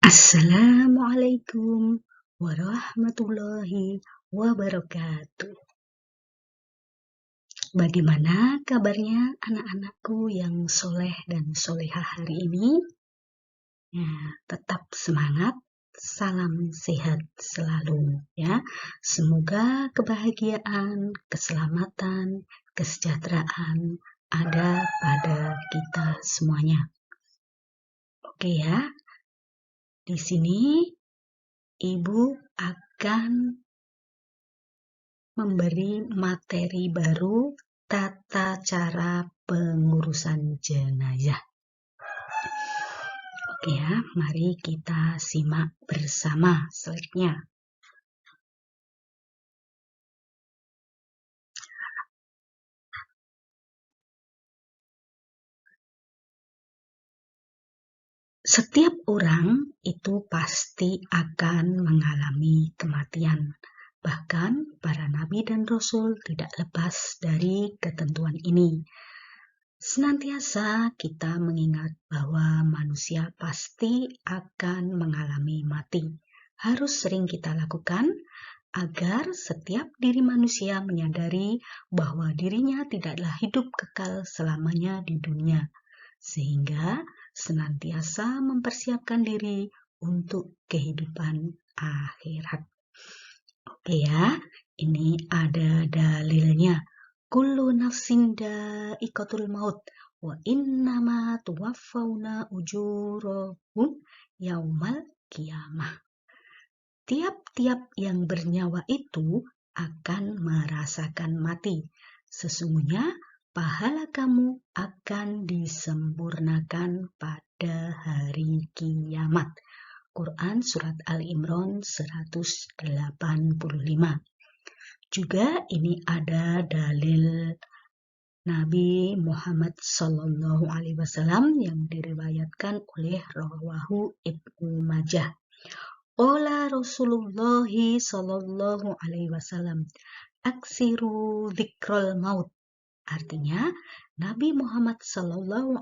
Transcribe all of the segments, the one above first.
Assalamualaikum warahmatullahi wabarakatuh. Bagaimana kabarnya anak-anakku yang soleh dan solehah hari ini? Tetap semangat, salam sehat selalu ya. Semoga kebahagiaan, keselamatan, kesejahteraan ada pada kita semuanya. Oke ya, di sini Ibu akan memberi materi baru tata cara pengurusan jenazah. Oke ya, mari kita simak bersama slide-nya. Setiap orang itu pasti akan mengalami kematian. Bahkan para nabi dan rasul tidak lepas dari ketentuan ini. Senantiasa kita mengingat bahwa manusia pasti akan mengalami mati. Harus sering kita lakukan agar setiap diri manusia menyadari bahwa dirinya tidaklah hidup kekal selamanya di dunia, sehingga senantiasa mempersiapkan diri untuk kehidupan akhirat. Oke ya, ini ada dalilnya. Kullu nafsin dha'iqatul maut wa innama tuwaffawna ujurahum yaumal qiyamah. Tiap-tiap yang bernyawa itu akan merasakan mati. Sesungguhnya pahala kamu akan disempurnakan pada hari kiamat. Quran Surat Al-Imran 185. Juga ini ada dalil Nabi Muhammad SAW yang diriwayatkan oleh Rawahu Ibnu Majah. Qala Rasulullah SAW, aksiru dzikrul maut. Artinya, Nabi Muhammad SAW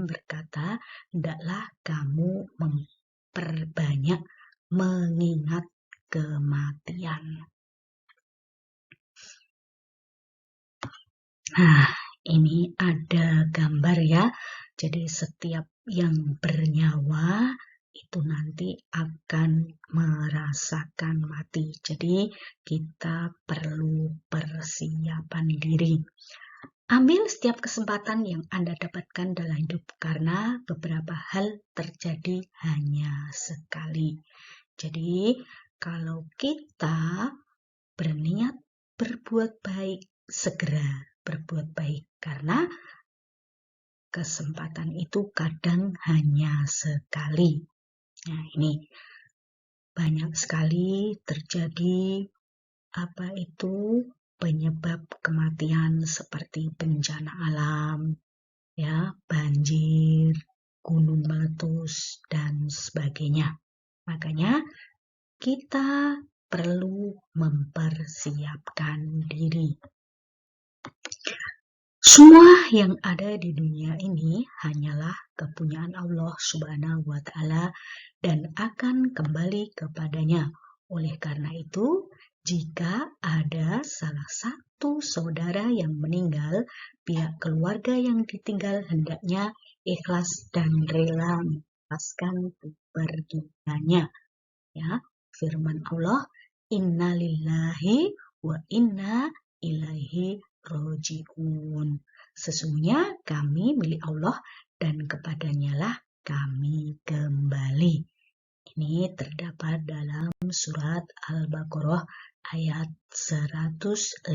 berkata, hendaklah kamu memperbanyak mengingat kematian. Nah, ini ada gambar ya. Jadi setiap yang bernyawa itu nanti akan merasakan mati. Jadi kita perlu persiapan diri. Ambil setiap kesempatan yang Anda dapatkan dalam hidup karena beberapa hal terjadi hanya sekali. Jadi kalau kita berniat berbuat baik, segera berbuat baik karena kesempatan itu kadang hanya sekali. Nah, ini banyak sekali terjadi penyebab kematian seperti bencana alam, ya, banjir, gunung meletus dan sebagainya. Makanya kita perlu mempersiapkan diri. Semua yang ada di dunia ini hanyalah kepunyaan Allah Subhanahu wa Ta'ala dan akan kembali kepadanya. Oleh karena itu, jika ada salah satu saudara yang meninggal, pihak keluarga yang ditinggal hendaknya ikhlas dan rela melepaskan kepergiannya. Ya, firman Allah, innalillahi wa inna ilaihi roji'un. Sesungguhnya kami milik Allah dan kepadanya lah kami kembali. Ini terdapat dalam surat Al-Baqarah ayat 156.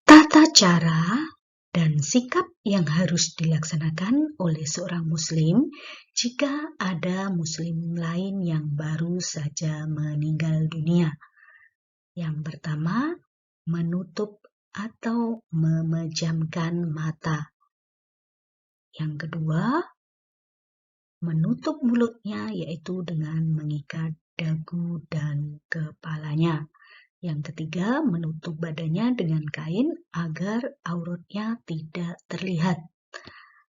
Tata cara dan sikap yang harus dilaksanakan oleh seorang muslim jika ada muslim lain yang baru saja meninggal dunia. Yang pertama, menutup atau memejamkan mata. Yang kedua, menutup mulutnya yaitu dengan mengikat dagu dan kepalanya. Yang ketiga, menutup badannya dengan kain agar auratnya tidak terlihat.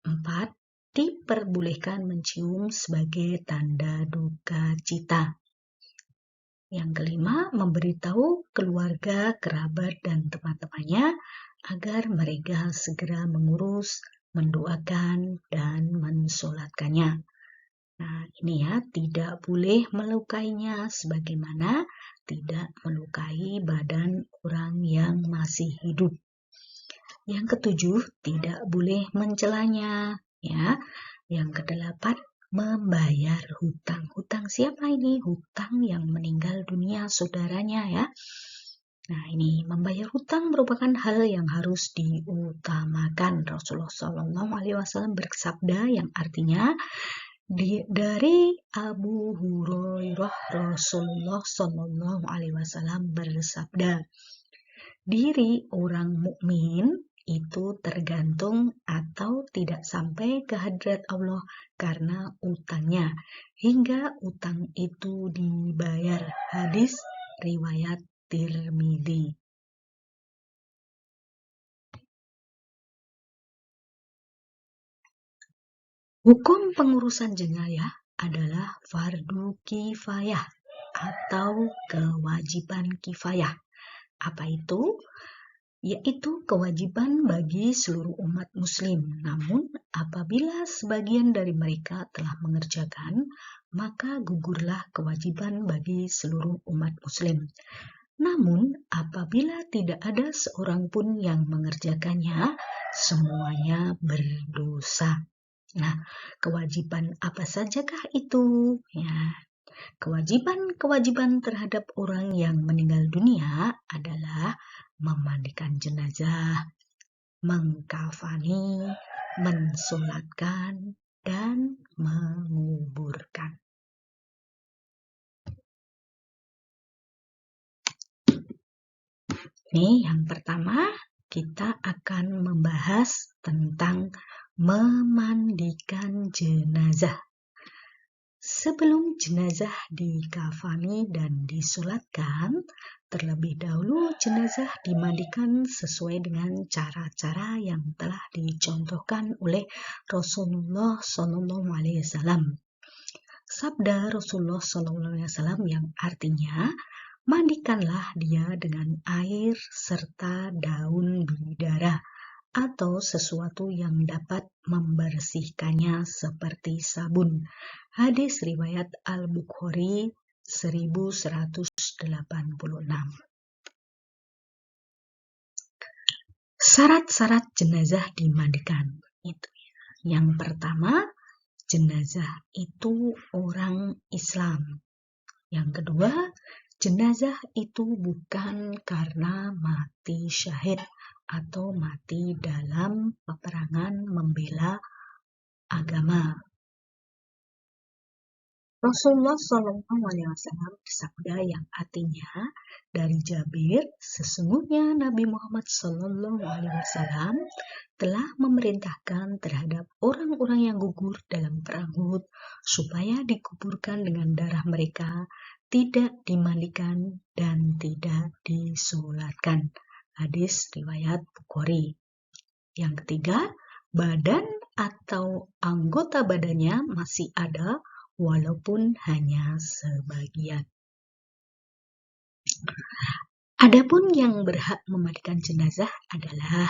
4. Diperbolehkan mencium sebagai tanda duka cita. Yang kelima, memberitahu keluarga, kerabat, dan teman-temannya agar mereka segera mengurus, mendoakan, dan mensolatkannya. Nah, ini ya, tidak boleh melukainya sebagaimana tidak melukai badan orang yang masih hidup. Yang ketujuh, tidak boleh mencelanya, ya. Yang kedelapan, membayar hutang. Hutang siapa ini? Hutang yang meninggal dunia saudaranya, ya. Nah, ini membayar hutang merupakan hal yang harus diutamakan. Rasulullah SAW bersabda yang artinya dari Abu Hurairah, Rasulullah SAW bersabda, diri orang mukmin itu tergantung atau tidak sampai ke hadrat Allah karena utangnya hingga utang itu dibayar. Hadis riwayat Tirmidzi. Hukum pengurusan jenazah adalah fardu kifayah atau kewajiban kifayah. Apa itu? Yaitu kewajiban bagi seluruh umat muslim. Namun, apabila sebagian dari mereka telah mengerjakan, maka gugurlah kewajiban bagi seluruh umat muslim. Namun, apabila tidak ada seorang pun yang mengerjakannya, semuanya berdosa. Nah, kewajiban apa sajakah itu? Ya, kewajiban-kewajiban terhadap orang yang meninggal dunia adalah memandikan jenazah, mengkafani, mensolatkan, dan menguburkan. Ini yang pertama, kita akan membahas tentang memandikan jenazah. Sebelum jenazah dikafani dan disolatkan, terlebih dahulu jenazah dimandikan sesuai dengan cara-cara yang telah dicontohkan oleh Rasulullah SAW. Sabda Rasulullah SAW yang artinya, mandikanlah dia dengan air serta daun bidara atau sesuatu yang dapat membersihkannya seperti sabun. Hadis riwayat Al-Bukhari 1186. Syarat-syarat jenazah dimandikan. Itu. Yang pertama, jenazah itu orang Islam. Yang kedua, jenazah itu bukan karena mati syahid atau mati dalam peperangan membela agama. Rasulullah SAW bersabda yang artinya dari Jabir, sesungguhnya Nabi Muhammad SAW telah memerintahkan terhadap orang-orang yang gugur dalam perang Uhud supaya dikuburkan dengan darah mereka, tidak dimandikan dan tidak disolatkan. Hadis riwayat Bukhari. Yang ketiga, badan atau anggota badannya masih ada walaupun hanya sebagian. Adapun yang berhak memandikan jenazah adalah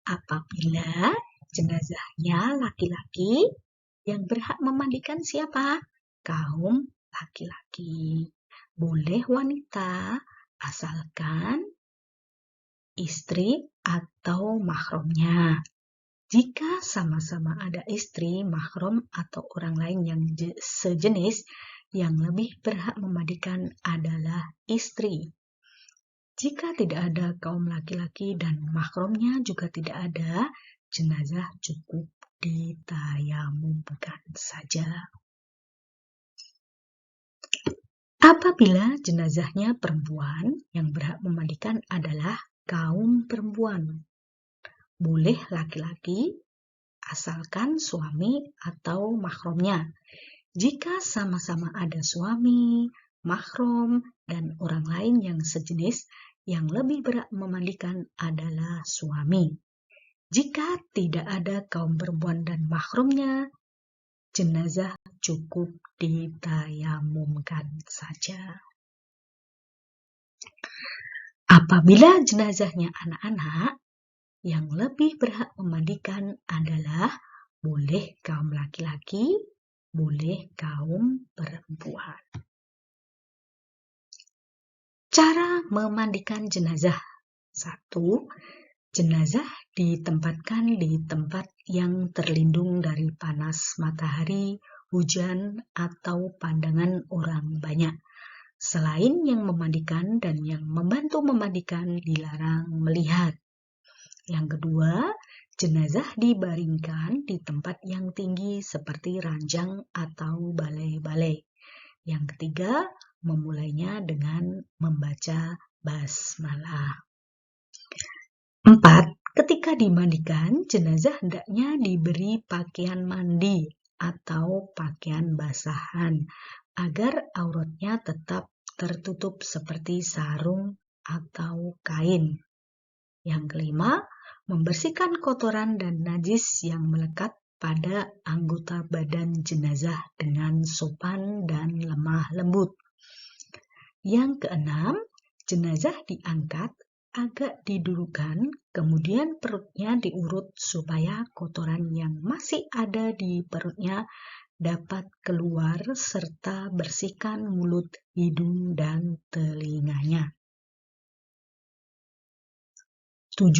apabila jenazahnya laki-laki, yang berhak memandikan siapa? Kaum laki-laki. Boleh wanita, asalkan istri atau mahramnya. Jika sama-sama ada istri, mahram, atau orang lain yang sejenis, yang lebih berhak memandikan adalah istri. Jika tidak ada kaum laki-laki dan mahramnya juga tidak ada, jenazah cukup ditayamumkan saja. Apabila jenazahnya perempuan, yang berhak memandikan adalah kaum perempuan. Boleh laki-laki, asalkan suami atau mahramnya. Jika sama-sama ada suami, mahram, dan orang lain yang sejenis, yang lebih berhak memandikan adalah suami. Jika tidak ada kaum perempuan dan mahramnya, jenazah cukup ditayamumkan saja. Apabila jenazahnya anak-anak, yang lebih berhak memandikan adalah boleh kaum laki-laki, boleh kaum perempuan. Cara memandikan jenazah. 1. Jenazah ditempatkan di tempat yang terlindung dari panas matahari, hujan, atau pandangan orang banyak. Selain yang memandikan dan yang membantu memandikan dilarang melihat. Yang kedua, jenazah dibaringkan di tempat yang tinggi seperti ranjang atau balai-balai. Yang ketiga, memulainya dengan membaca basmalah. 4. Ketika dimandikan, jenazah hendaknya diberi pakaian mandi atau pakaian basahan agar auratnya tetap tertutup seperti sarung atau kain. Yang kelima, membersihkan kotoran dan najis yang melekat pada anggota badan jenazah dengan sopan dan lemah lembut. Yang keenam, jenazah diangkat agak didudukkan, kemudian perutnya diurut supaya kotoran yang masih ada di perutnya dapat keluar serta bersihkan mulut, hidung, dan telinganya. 7.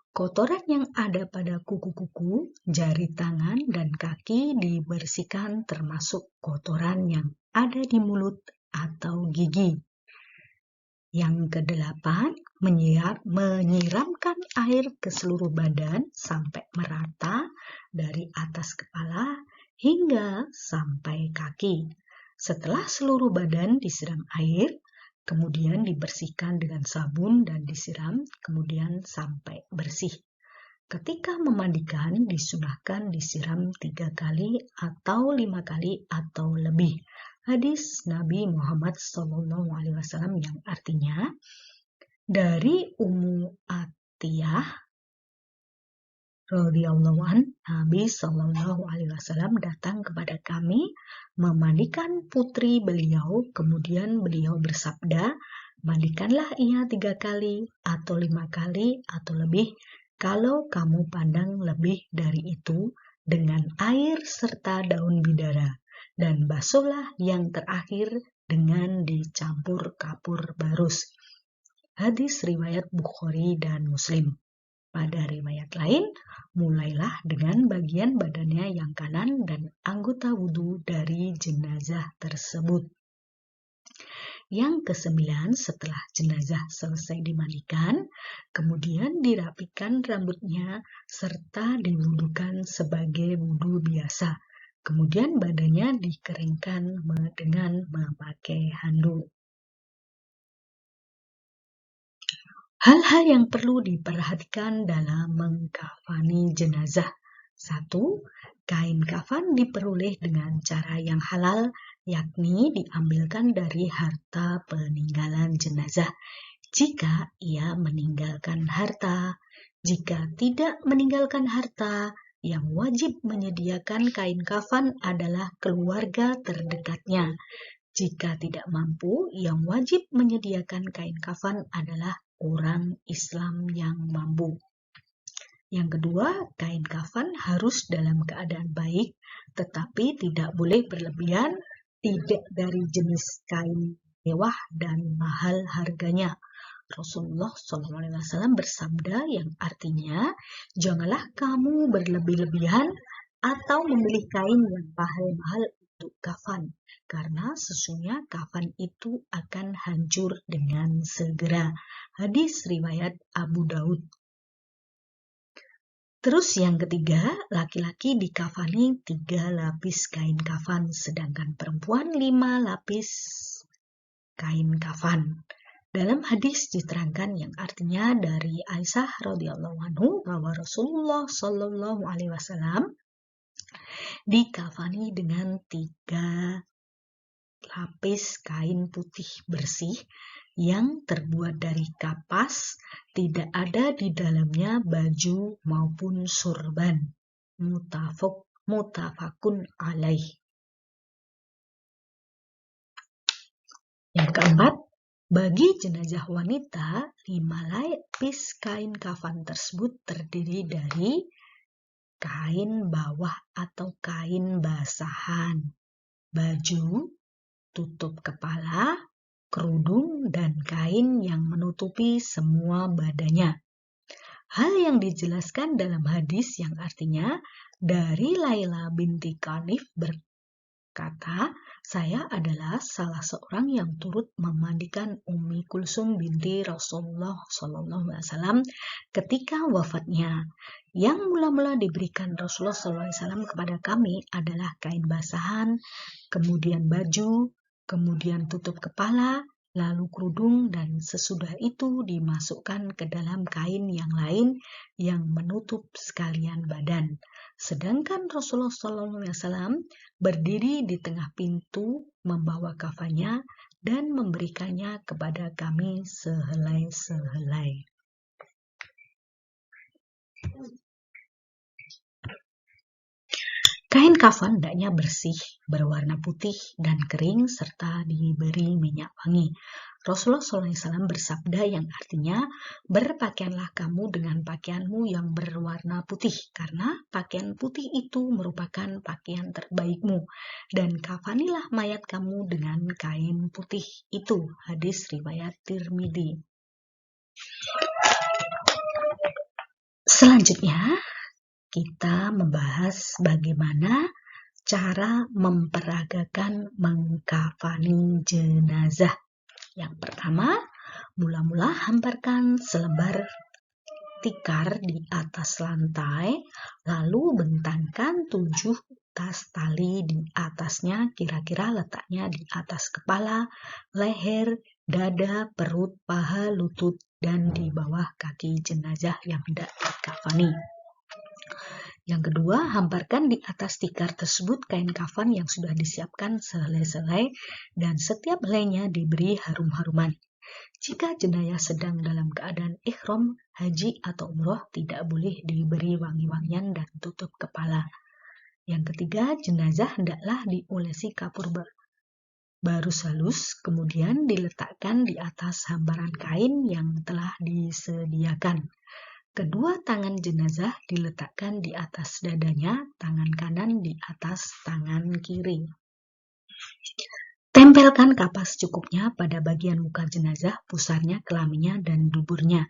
Kotoran yang ada pada kuku-kuku, jari tangan, dan kaki dibersihkan termasuk kotoran yang ada di mulut atau gigi. Yang kedelapan, menyiramkan air ke seluruh badan sampai merata dari atas kepala hingga sampai kaki. Setelah seluruh badan disiram air, kemudian dibersihkan dengan sabun dan disiram, kemudian sampai bersih. Ketika memandikan, disunahkan disiram 3 kali atau 5 kali atau lebih. Hadis Nabi Muhammad SAW yang artinya, dari Ummu Atiyah radhiyallahu an, Nabi SAW datang kepada kami memandikan putri beliau, kemudian beliau bersabda, mandikanlah ia 3 kali atau 5 kali atau lebih, kalau kamu pandang lebih dari itu dengan air serta daun bidara, dan basuhlah yang terakhir dengan dicampur kapur barus. Hadis riwayat Bukhari dan Muslim. Pada riwayat lain, mulailah dengan bagian badannya yang kanan dan anggota wudhu dari jenazah tersebut. Yang kesembilan, setelah jenazah selesai dimandikan, kemudian dirapikan rambutnya serta diwudukan sebagai wudhu biasa. Kemudian badannya dikeringkan dengan memakai handuk. Hal-hal yang perlu diperhatikan dalam mengkafani jenazah. 1. Kain kafan diperoleh dengan cara yang halal, yakni diambilkan dari harta peninggalan jenazah. Jika ia meninggalkan harta, jika tidak meninggalkan harta, yang wajib menyediakan kain kafan adalah keluarga terdekatnya. Jika tidak mampu, yang wajib menyediakan kain kafan adalah orang Islam yang mampu. Yang kedua, kain kafan harus dalam keadaan baik, tetapi tidak boleh berlebihan, tidak dari jenis kain mewah dan mahal harganya. Rasulullah SAW bersabda yang artinya, janganlah kamu berlebih-lebihan atau memilih kain yang mahal-mahal untuk kafan, karena sesungguhnya kafan itu akan hancur dengan segera. Hadis riwayat Abu Daud. Terus yang ketiga, laki-laki dikafani 3 lapis kain kafan, sedangkan perempuan 5 lapis kain kafan. Dalam hadis diterangkan yang artinya dari Aisyah radhiyallahu anhu bahwa Rasulullah sallallahu alaihi wasallam dikafani dengan 3 lapis kain putih bersih yang terbuat dari kapas, tidak ada di dalamnya baju maupun surban. Mutafakun alaih. Yang keempat, bagi jenazah wanita, 5 lapis kain kafan tersebut terdiri dari kain bawah atau kain basahan, baju, tutup kepala, kerudung, dan kain yang menutupi semua badannya. Hal yang dijelaskan dalam hadis yang artinya dari Laila binti Kanif berkata, saya adalah salah seorang yang turut memandikan Ummi Kulsum binti Rasulullah SAW ketika wafatnya. Yang mula-mula diberikan Rasulullah SAW kepada kami adalah kain basahan, kemudian baju, kemudian tutup kepala, lalu kerudung, dan sesudah itu dimasukkan ke dalam kain yang lain yang menutup sekalian badan. Sedangkan Rasulullah SAW berdiri di tengah pintu membawa kafannya dan memberikannya kepada kami sehelai-sehelai. Kain kafan hendaknya bersih, berwarna putih dan kering, serta diberi minyak wangi. Rasulullah SAW bersabda yang artinya, berpakaianlah kamu dengan pakaianmu yang berwarna putih, karena pakaian putih itu merupakan pakaian terbaikmu, dan kafanilah mayat kamu dengan kain putih itu. Hadis riwayat Tirmidzi. Selanjutnya, kita membahas bagaimana cara memperagakan mengkafani jenazah. Yang pertama, mula-mula hamparkan selembar tikar di atas lantai, lalu bentangkan 7 tas tali di atasnya, kira-kira letaknya di atas kepala, leher, dada, perut, paha, lutut, dan di bawah kaki jenazah yang hendak dikafani. Yang kedua, hamparkan di atas tikar tersebut kain kafan yang sudah disiapkan sehelai-sehelai dan setiap helainya diberi harum-haruman. Jika jenazah sedang dalam keadaan ihram, haji atau umroh, tidak boleh diberi wangi-wangian dan tutup kepala. Yang ketiga, jenazah hendaklah diolesi kapur barus halus, kemudian diletakkan di atas hamparan kain yang telah disediakan. Kedua tangan jenazah diletakkan di atas dadanya, tangan kanan di atas tangan kiri. Tempelkan kapas cukupnya pada bagian muka jenazah, pusarnya, kelaminnya, dan duburnya.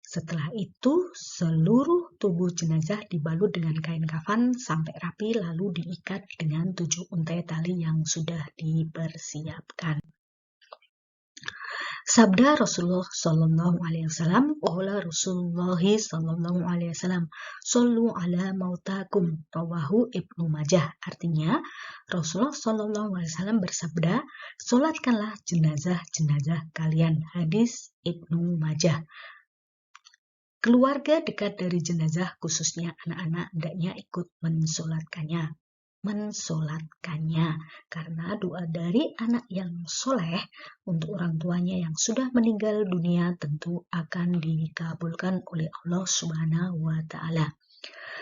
Setelah itu, seluruh tubuh jenazah dibalut dengan kain kafan sampai rapi, lalu diikat dengan 7 untai tali yang sudah dipersiapkan. Sabda Rasulullah Sallallahu Alaihi Wasallam, Qala Rasulullah Sallallahu Alaihi Wasallam, Sallu ala mautakum, rawahu Ibnu Majah. Artinya, Rasulullah Sallallahu Alaihi Wasallam bersabda, solatkanlah jenazah-jenazah kalian. Hadis Ibnu Majah. Keluarga dekat dari jenazah, khususnya anak-anak, hendaknya ikut mensolatkannya, karena doa dari anak yang soleh untuk orang tuanya yang sudah meninggal dunia tentu akan dikabulkan oleh Allah Subhanahu wa Ta'ala.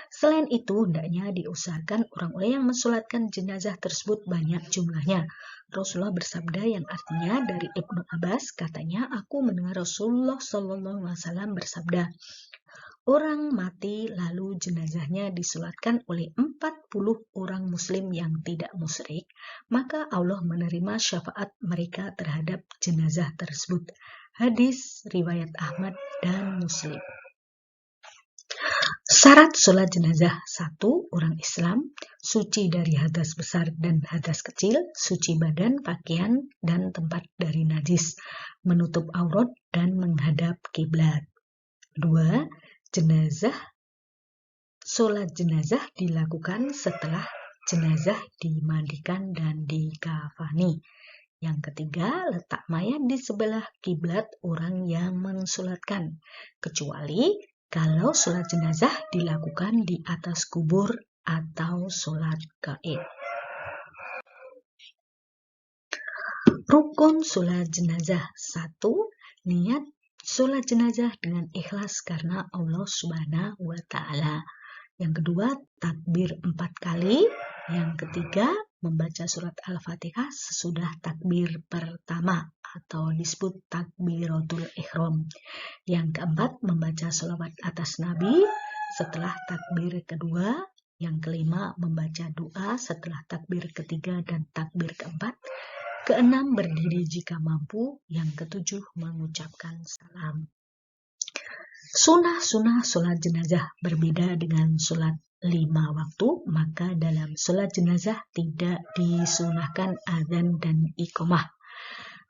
Selain itu, hendaknya diusahakan orang-orang yang mensolatkan jenazah tersebut banyak jumlahnya. Rasulullah bersabda yang artinya dari Ibnu Abbas, katanya, aku mendengar Rasulullah SAW bersabda, orang mati lalu jenazahnya disolatkan oleh 40 orang muslim yang tidak musyrik, maka Allah menerima syafaat mereka terhadap jenazah tersebut. Hadis riwayat Ahmad dan Muslim. Syarat sholat jenazah: 1. Orang Islam, suci dari hadas besar dan hadas kecil, suci badan, pakaian, dan tempat dari najis, menutup aurat dan menghadap kiblat. 2. Sholat jenazah dilakukan setelah jenazah dimandikan dan dikafani. Yang ketiga, letak mayat di sebelah kiblat orang yang mensolatkan, kecuali kalau sholat jenazah dilakukan di atas kubur atau sholat gaib. Rukun sholat jenazah. 1. Niat sholat jenazah dengan ikhlas karena Allah Subhanahu wa Ta'ala. Yang kedua, takbir 4 kali. Yang ketiga, membaca surat Al-Fatihah sesudah takbir pertama atau disebut takbiratul ihram. Yang keempat, membaca sholawat atas Nabi setelah takbir kedua. Yang kelima, membaca doa setelah takbir ketiga dan takbir keempat. Keenam, berdiri jika mampu. Yang ketujuh, mengucapkan salam. Sunnah-sunnah sholat jenazah berbeda dengan sholat 5 waktu, maka dalam sholat jenazah tidak disunahkan adzan dan iqamah.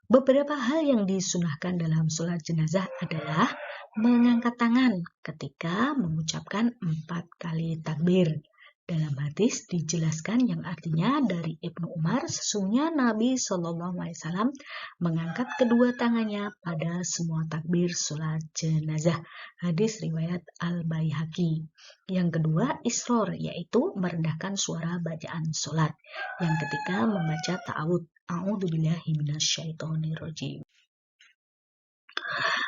Beberapa hal yang disunahkan dalam sholat jenazah adalah mengangkat tangan ketika mengucapkan 4 kali takbir. Dalam hadis dijelaskan yang artinya dari Ibnu Umar, sesungguhnya Nabi SAW mengangkat kedua tangannya pada semua takbir sholat jenazah. Hadis riwayat Al-Baihaqi. Yang kedua, isror, yaitu merendahkan suara bacaan sholat. Yang ketiga, membaca ta'awud. A'udzubillahi minasyaitonirrajim.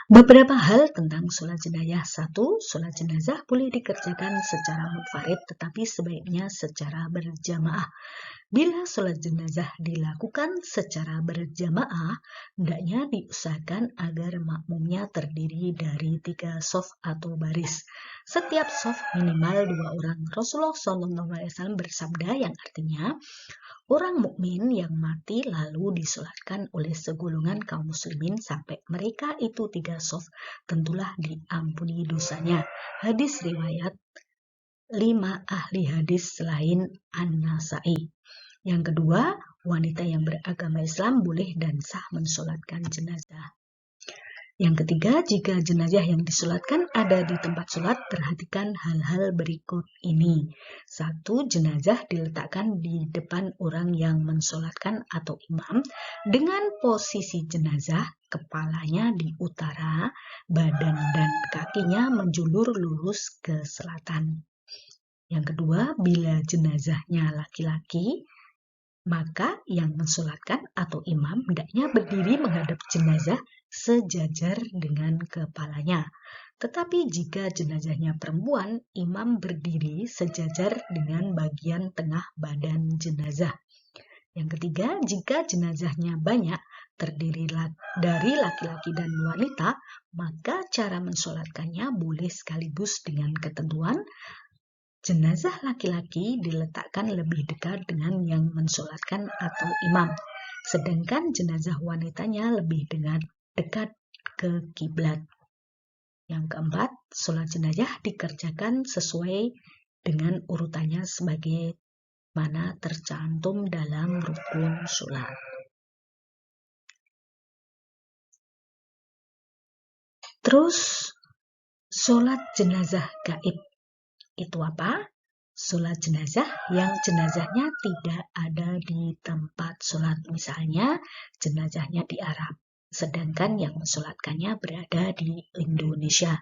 Beberapa hal tentang sholat jenazah. 1. Sholat jenazah boleh dikerjakan secara munfarid tetapi sebaiknya secara berjamaah. Bila sholat jenazah dilakukan secara berjamaah, hendaknya diusahakan agar makmumnya terdiri dari 3 shaf atau baris. Setiap shaf minimal 2 orang. Rasulullah SAW bersabda yang artinya, orang mukmin yang mati lalu disolatkan oleh segolongan kaum muslimin sampai mereka itu 3 shaf, tentulah diampuni dosanya. Hadis riwayat 5 ahli hadis selain An-Nasa'i. Yang kedua, wanita yang beragama Islam boleh dan sah mensolatkan jenazah. Yang ketiga, jika jenazah yang disolatkan ada di tempat sholat, perhatikan hal-hal berikut ini. 1. Jenazah diletakkan di depan orang yang mensolatkan atau imam dengan posisi jenazah, kepalanya di utara, badan dan kakinya menjulur lurus ke selatan. Yang kedua, bila jenazahnya laki-laki, maka yang mensolatkan atau imam hendaknya berdiri menghadap jenazah sejajar dengan kepalanya. Tetapi jika jenazahnya perempuan, imam berdiri sejajar dengan bagian tengah badan jenazah. Yang ketiga, jika jenazahnya banyak, terdiri dari laki-laki dan wanita, maka cara mensolatkannya boleh sekaligus dengan ketentuan jenazah laki-laki diletakkan lebih dekat dengan yang mensolatkan atau imam, sedangkan jenazah wanitanya lebih dekat ke kiblat. Yang keempat, sholat jenazah dikerjakan sesuai dengan urutannya sebagai mana tercantum dalam rukun sholat. Terus, sholat jenazah gaib itu apa? Sholat jenazah yang jenazahnya tidak ada di tempat sholat. Misalnya jenazahnya di Arab, sedangkan yang mensolatkannya berada di Indonesia.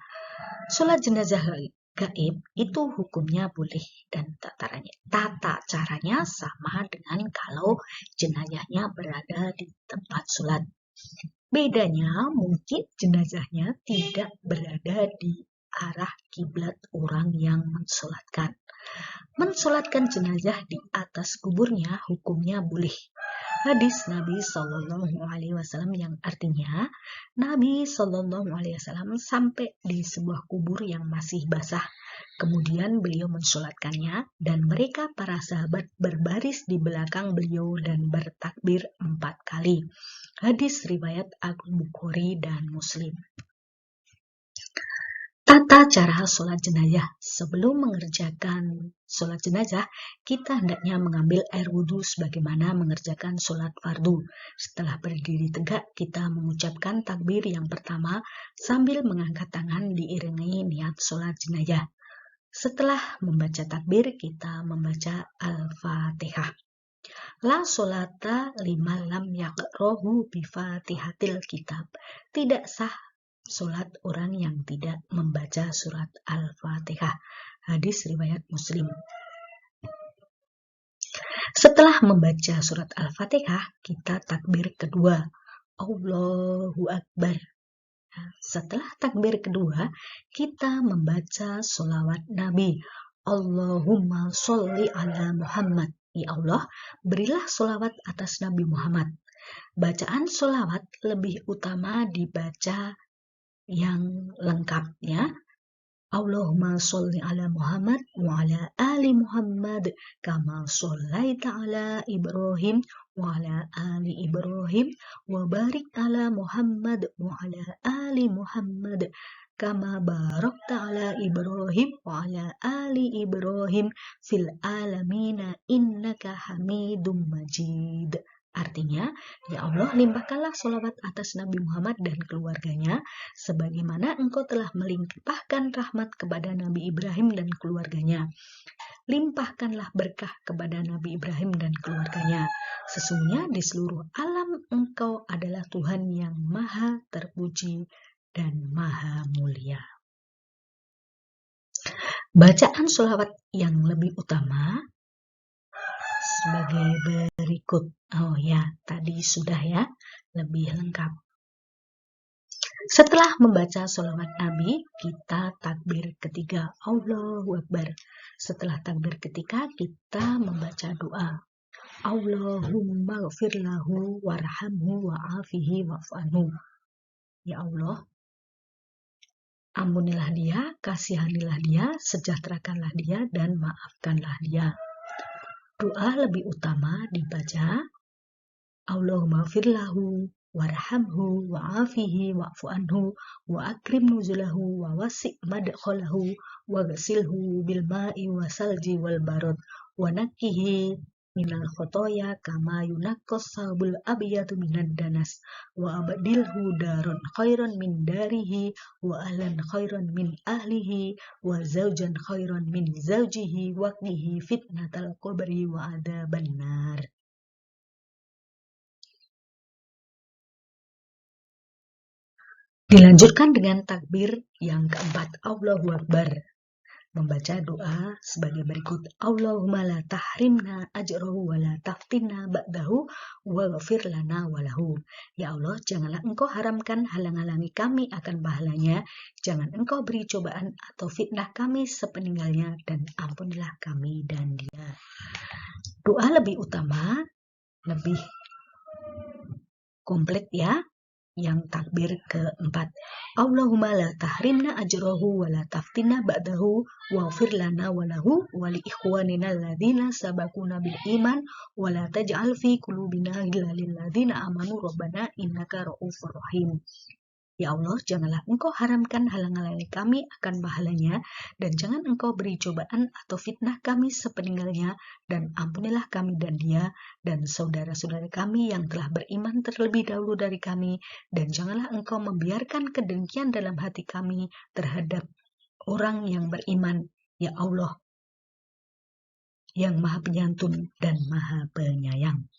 Sholat jenazah gaib itu hukumnya boleh dan tata caranya sama dengan kalau jenazahnya berada di tempat sholat. Bedanya mungkin jenazahnya tidak berada di arah kiblat orang yang mensolatkan. Mensolatkan jenazah di atas kuburnya hukumnya boleh. Hadis Nabi SAW yang artinya Nabi SAW sampai di sebuah kubur yang masih basah. Kemudian beliau mensolatkannya dan mereka para sahabat berbaris di belakang beliau dan bertakbir 4 kali. Hadis riwayat Al-Bukhari dan Muslim. Tata cara sholat jenazah. Sebelum mengerjakan sholat jenazah, kita hendaknya mengambil air wudhu sebagaimana mengerjakan sholat fardu. Setelah berdiri tegak, kita mengucapkan takbir yang pertama sambil mengangkat tangan diiringi niat sholat jenazah. Setelah membaca takbir, kita membaca Al-Fatihah. La sholata liman lam yaqra'u bi Fatihatil kitab. Tidak sah sholat orang yang tidak membaca surat Al-Fatihah. Hadis riwayat Muslim. Setelah membaca surat Al-Fatihah, kita takbir kedua. Allahu Akbar. Setelah takbir kedua, kita membaca sholawat Nabi. Allahumma sholli ala Muhammad. Ya Allah, berilah sholawat atas Nabi Muhammad. Bacaan sholawat lebih utama dibaca yang lengkapnya. Allahumma sholli ala Muhammad wa ala ali Muhammad kama shollaita ala Ibrahim wa ala ali Ibrahim wa barik ala Muhammad wa ala ali Muhammad kama barakta ala Ibrahim wa ala ali Ibrahim fil alamina innaka hamidum majid. Artinya, ya Allah, limpahkanlah sholawat atas Nabi Muhammad dan keluarganya, sebagaimana Engkau telah melimpahkan rahmat kepada Nabi Ibrahim dan keluarganya. Limpahkanlah berkah kepada Nabi Ibrahim dan keluarganya. Sesungguhnya di seluruh alam Engkau adalah Tuhan yang maha terpuji dan maha mulia. Bacaan sholawat yang lebih utama sebagai berikut. Oh ya, tadi sudah ya, lebih lengkap. Setelah membaca sholawat Nabi, kita takbir ketiga, Allahu Akbar. Setelah takbir ketiga, kita membaca doa. Allahumma gfir lahu warhamhu wa'afihi wa'fu'anhu. Ya Allah, ampunilah dia, kasihanilah dia, sejahterakanlah dia, dan maafkanlah dia. Doa lebih utama dibaca Allahumma gfir lahu warhamhu wa'afihi wa'fu anhu wa akrim nuzulahu wa wasi' madkhalahu wa ghasilhu bil ma'i wa salji wal barad wa nakkihi minal khotoya kama yunaqqas sabul abyadu minad danas wa abdilhu daron khairan min darihi wa ahlan khairan min ahlihi wa zawjan khairan min zawjihi wa qnihi fitnatal qabri wa adzaban nar. Dilanjutkan dengan takbir yang keempat, Allahu Akbar. Membaca doa sebagai berikut. Allahumma la tahrimna ajrahu wa la taftinna ba'dahu wa ghafir lana walahu. Ya Allah, janganlah Engkau haramkan halang-halangi kami akan pahalanya. Jangan Engkau beri cobaan atau fitnah kami sepeninggalnya, dan ampunilah kami dan dia. Doa lebih utama, lebih komplit ya. Yang takbir keempat, Allahumma la tahrimna ajrahu wa la taftinna ba'dahu waghfir lana wa lahu wa li ikhwanina alladhina sabaquna bil iman wa la taj'al fi qulubina ghillan lil ladzina amanu rabbana innaka ra'ufur rahim. Ya Allah, janganlah Engkau haramkan halang-halangi kami akan pahalanya, dan jangan Engkau beri cobaan atau fitnah kami sepeninggalnya, dan ampunilah kami dan dia, dan saudara-saudara kami yang telah beriman terlebih dahulu dari kami, dan janganlah Engkau membiarkan kedengkian dalam hati kami terhadap orang yang beriman, ya Allah, yang maha penyantun dan maha penyayang.